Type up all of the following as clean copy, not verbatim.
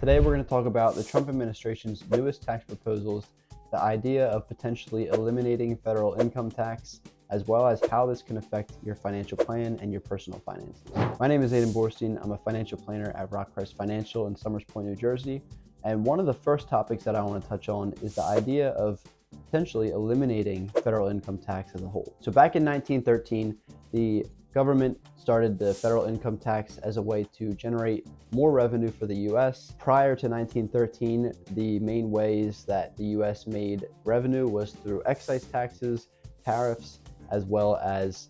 Today we're going to talk about the Trump administration's newest tax proposals, the idea of potentially eliminating federal income tax, as well as how this can affect your financial plan and your personal finances. My name is Aiden Boorstein. I'm a financial planner at RockCrest Financial in Somers Point, New Jersey. And one of the first topics that I want to touch on is the idea of potentially eliminating federal income tax as a whole. So back in 1913, the government started the federal income tax as a way to generate more revenue for the U.S. Prior to 1913, the main ways that the U.S. made revenue was through excise taxes, tariffs, as well as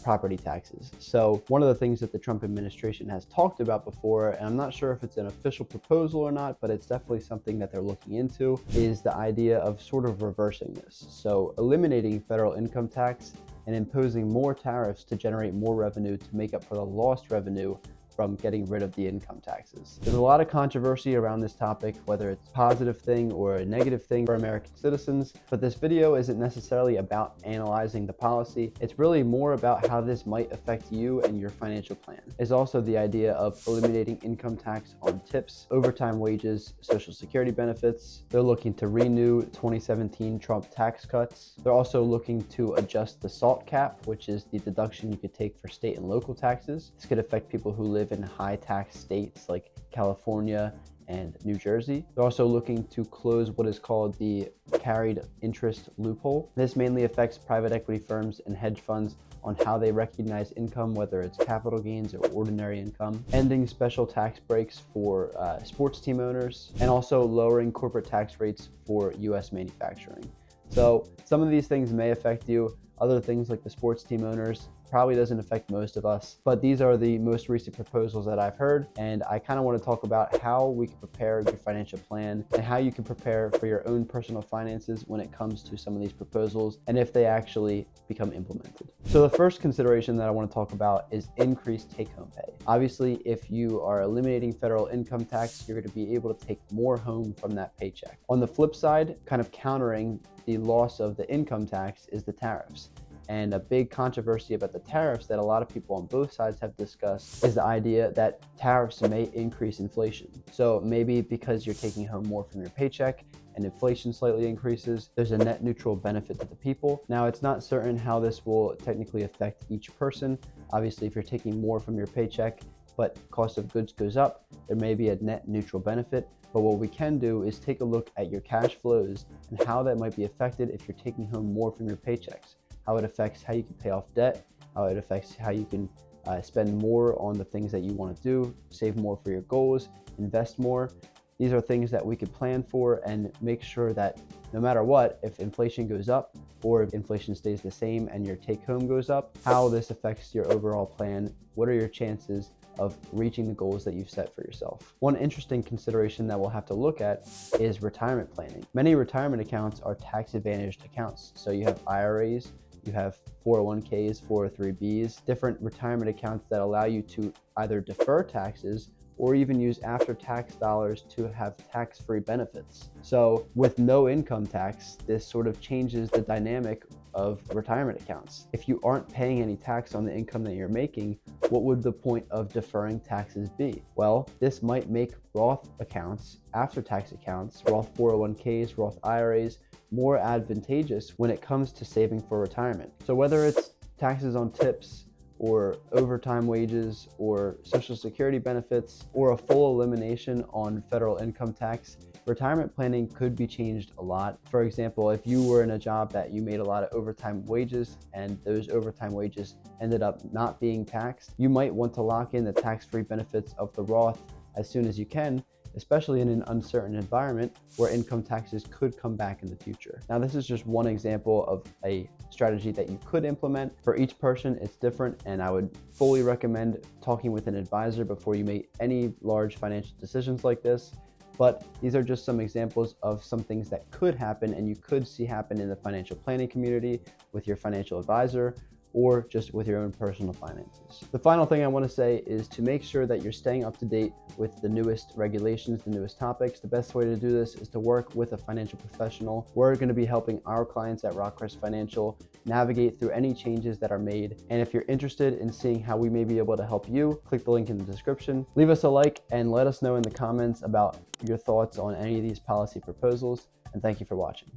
property taxes. So one of the things that the Trump administration has talked about before, and I'm not sure if it's an official proposal or not, but it's definitely something that they're looking into, is the idea of sort of reversing this. So eliminating federal income tax and imposing more tariffs to generate more revenue to make up for the lost revenue from getting rid of the income taxes. There's a lot of controversy around this topic, whether it's a positive thing or a negative thing for American citizens, but this video isn't necessarily about analyzing the policy. It's really more about how this might affect you and your financial plan. It's also the idea of eliminating income tax on tips, overtime wages, Social Security benefits. They're looking to renew 2017 Trump tax cuts. They're also looking to adjust the SALT cap, which is the deduction you could take for state and local taxes. This could affect people who live in high tax states like California and New Jersey. They're also looking to close what is called the carried interest loophole. This mainly affects private equity firms and hedge funds on how they recognize income, whether it's capital gains or ordinary income, ending special tax breaks for sports team owners, and also lowering corporate tax rates for US manufacturing. So some of these things may affect you. Other things like the sports team owners probably doesn't affect most of us, but these are the most recent proposals that I've heard, and I kind of want to talk about how we can prepare your financial plan and how you can prepare for your own personal finances when it comes to some of these proposals and if they actually become implemented. So the first consideration that I want to talk about is increased take-home pay. Obviously, if you are eliminating federal income tax, you're going to be able to take more home from that paycheck. On the flip side, kind of countering the loss of the income tax is the tariffs. And a big controversy about the tariffs that a lot of people on both sides have discussed is the idea that tariffs may increase inflation. So maybe because you're taking home more from your paycheck and inflation slightly increases, there's a net neutral benefit to the people. Now, it's not certain how this will technically affect each person. Obviously, if you're taking more from your paycheck, but cost of goods goes up, there may be a net neutral benefit. But what we can do is take a look at your cash flows and how that might be affected if you're taking home more from your paychecks. How it affects how you can pay off debt, how it affects how you can spend more on the things that you want to do, save more for your goals, invest more. These are things that we could plan for and make sure that no matter what, if inflation goes up or if inflation stays the same and your take home goes up, how this affects your overall plan. What are your chances of reaching the goals that you've set for yourself? One interesting consideration that we'll have to look at is retirement planning. Many retirement accounts are tax advantaged accounts. So you have IRAs, you have 401ks, 403bs, different retirement accounts that allow you to either defer taxes or even use after-tax dollars to have tax-free benefits. So with no income tax, this sort of changes the dynamic of retirement accounts. If you aren't paying any tax on the income that you're making, what would the point of deferring taxes be? Well, this might make Roth accounts, after-tax accounts, Roth 401ks, Roth IRAs, more advantageous when it comes to saving for retirement. So whether it's taxes on tips or overtime wages or Social Security benefits or a full elimination on federal income tax, retirement planning could be changed a lot. For example, if you were in a job that you made a lot of overtime wages and those overtime wages ended up not being taxed, you might want to lock in the tax-free benefits of the Roth as soon as you can, especially in an uncertain environment where income taxes could come back in the future. Now, this is just one example of a strategy that you could implement. For each person, it's different, and I would fully recommend talking with an advisor before you make any large financial decisions like this. But these are just some examples of some things that could happen and you could see happen in the financial planning community with your financial advisor, or just with your own personal finances. The final thing I want to say is to make sure that you're staying up to date with the newest regulations, the newest topics. The best way to do this is to work with a financial professional. We're going to be helping our clients at RockCrest Financial navigate through any changes that are made. And if you're interested in seeing how we may be able to help you, click the link in the description. Leave us a like and let us know in the comments about your thoughts on any of these policy proposals. And thank you for watching.